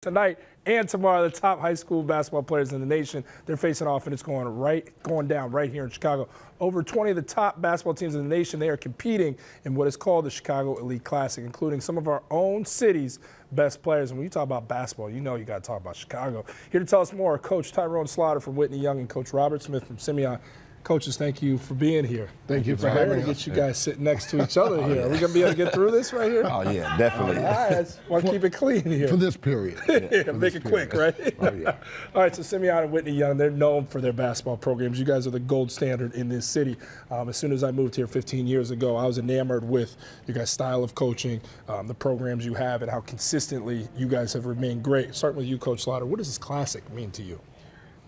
Tonight and tomorrow, the top high school basketball players in the nation, they're facing off, and it's going down right here in Chicago. Over 20 of the top basketball teams in the nation, they are competing in what is called the Chicago Elite Classic, including some of our own city's best players. And when you talk about basketball, you know you got to talk about Chicago. Here to tell us more, Coach Tyrone Slaughter from Whitney Young and Coach Robert Smith from Simeon. Coaches, thank you for being here. Thank you for having us. Get you guys sitting next to each other here. Are we going to be able to get through this right here? Oh, yeah, definitely. All right, want to keep it clean here. For this period. Yeah, make it quick, right? Oh, yeah. All right, so Simeon and Whitney Young, they're known for their basketball programs. You guys are the gold standard in this city. As soon as I moved here 15 years ago, I was enamored with your guys' style of coaching, the programs you have, and how consistently you guys have remained great. Starting with you, Coach Slaughter, what does this classic mean to you?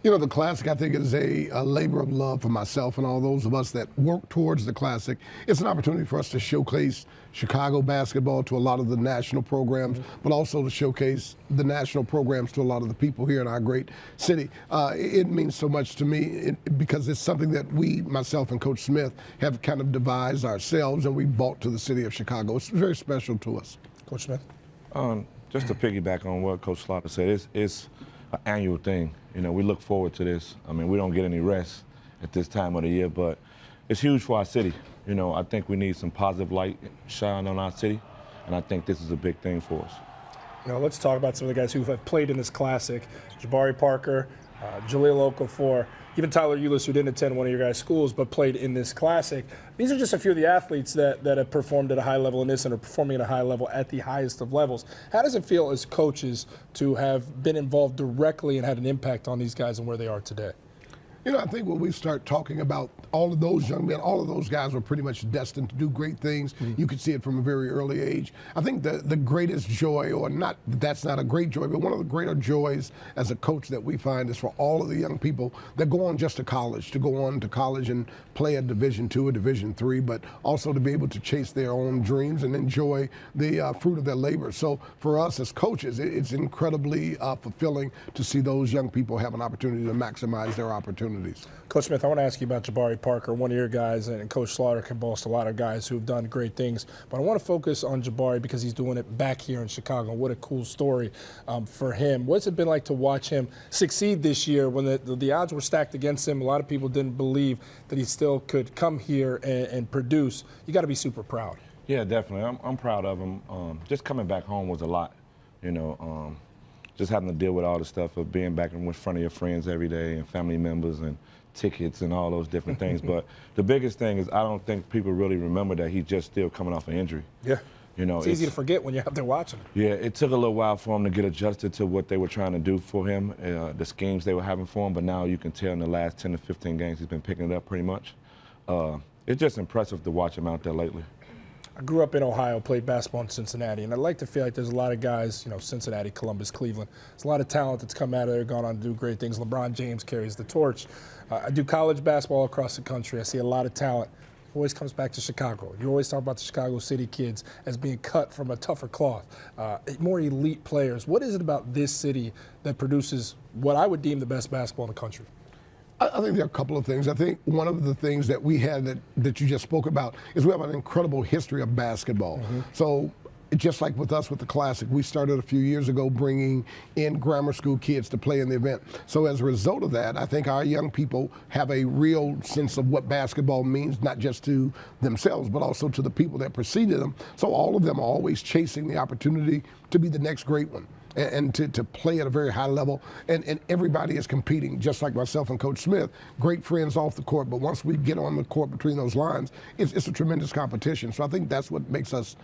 You know, the Classic, I think, is a labor of love for myself and all those of us that work towards the Classic. It's an opportunity for us to showcase Chicago basketball to a lot of the national programs, but also to showcase the national programs to a lot of the people here in our great city. It means so much to me because it's something that we, myself and Coach Smith, have kind of devised ourselves, and we brought to the city of Chicago. It's very special to us. Coach Smith? Just to piggyback on what Coach Slaughter said, it's an annual thing. You know, we look forward to this. I mean, we don't get any rest at this time of the year, but it's huge for our city. You know, I think we need some positive light shine on our city, and I think this is a big thing for us. You know, let's talk about some of the guys who have played in this Classic. Jabari Parker, Jaleel Okafor, even Tyler Eulis, who didn't attend one of your guys' schools but played in this Classic. These are just a few of the athletes that have performed at a high level in this and are performing at a high level at the highest of levels. How does it feel as coaches to have been involved directly and had an impact on these guys and where they are today? You know, I think when we start talking about all of those young men, all of those guys were pretty much destined to do great things. You could see it from a very early age. I think the greatest joy, or not, that's not a great joy, but one of the greater joys as a coach that we find is for all of the young people that go on just to college, and play at Division II or Division III, but also to be able to chase their own dreams and enjoy the fruit of their labor. So for us as coaches, it's incredibly fulfilling to see those young people have an opportunity to maximize their opportunities. Coach Smith, I want to ask you about Jabari Parker, one of your guys, and Coach Slaughter can boast a lot of guys who have done great things. But I want to focus on Jabari because he's doing it back here in Chicago. What a cool story for him. What's it been like to watch him succeed this year when the odds were stacked against him? A lot of people didn't believe that he still could come here and produce. You got to be super proud. Yeah, definitely. I'm proud of him. Just coming back home was a lot, you know. Just having to deal with all the stuff of being back in front of your friends every day and family members and tickets and all those different things. But the biggest thing is I don't think people really remember that he's just still coming off an injury. Yeah. You know, it's easy to forget when you're out there watching him. Yeah, it took a little while for him to get adjusted to what they were trying to do for him, the schemes they were having for him. But now you can tell in the last 10 to 15 games he's been picking it up pretty much. It's just impressive to watch him out there lately. I grew up in Ohio, played basketball in Cincinnati, and I'd like to feel like there's a lot of guys, you know, Cincinnati, Columbus, Cleveland. There's a lot of talent that's come out of there, gone on to do great things. LeBron James carries the torch. I do college basketball across the country. I see a lot of talent. It always comes back to Chicago. You always talk about the Chicago City kids as being cut from a tougher cloth, more elite players. What is it about this city that produces what I would deem the best basketball in the country? I think there are a couple of things. I think one of the things that we had that you just spoke about is we have an incredible history of basketball. So just like with us with the Classic, we started a few years ago bringing in grammar school kids to play in the event. So as a result of that, I think our young people have a real sense of what basketball means, not just to themselves, but also to the people that preceded them. So all of them are always chasing the opportunity to be the next great one. And to play at a very high level, and everybody is competing, just like myself and Coach Smith, great friends off the court, but once we get on the court between those lines, it's a tremendous competition. So I think that's what makes us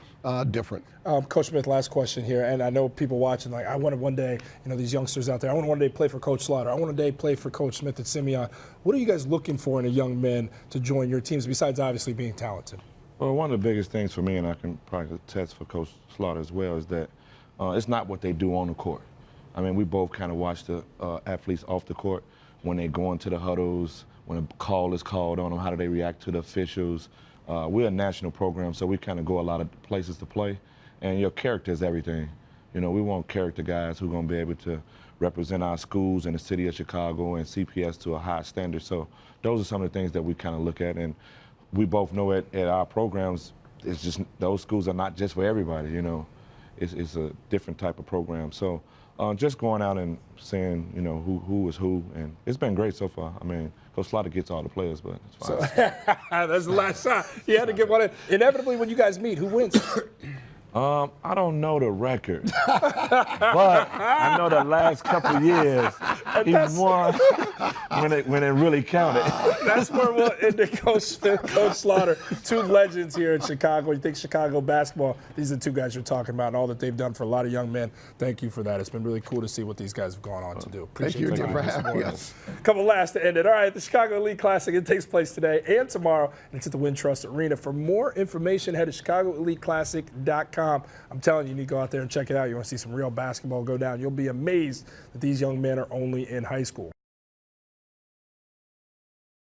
different. Coach Smith, last question here, and I know people watching, like, I want to one day, you know, these youngsters out there, I want to one day play for Coach Slaughter, I want to one day play for Coach Smith at Simeon. What are you guys looking for in a young man to join your teams, besides obviously being talented? Well, one of the biggest things for me, and I can probably attest for Coach Slaughter as well, is that it's not what they do on the court. I mean, we both kind of watch the athletes off the court when they go into the huddles, when a call is called on them, how do they react to the officials. We're a national program, so we kind of go a lot of places to play, and your character is everything. You know, we want character guys who are going to be able to represent our schools in the city of Chicago and CPS to a high standard. So those are some of the things that we kind of look at, and we both know at our programs, it's just those schools are not just for everybody, you know. It's a different type of program. So just going out and seeing, you know, who is who, and it's been great so far. I mean, Coach Slaughter gets all the players, but it's fine. That's the last shot. He had to get one in. Inevitably, when you guys meet, who wins? I don't know the record, but I know the last couple of years he won when it really counted. That's where we'll end it, Coach Slaughter. Two legends here in Chicago. You think Chicago basketball, these are the two guys you're talking about and all that they've done for a lot of young men. Thank you for that. It's been really cool to see what these guys have gone on to do. Appreciate Thank you your for time this having morning. us. Couple last to end it. All right, the Chicago Elite Classic, it takes place today and tomorrow, and it's at the Wintrust Arena. For more information, head to ChicagoEliteClassic.com. I'm telling you, you need to go out there and check it out. You want to see some real basketball go down. You'll be amazed that these young men are only in high school.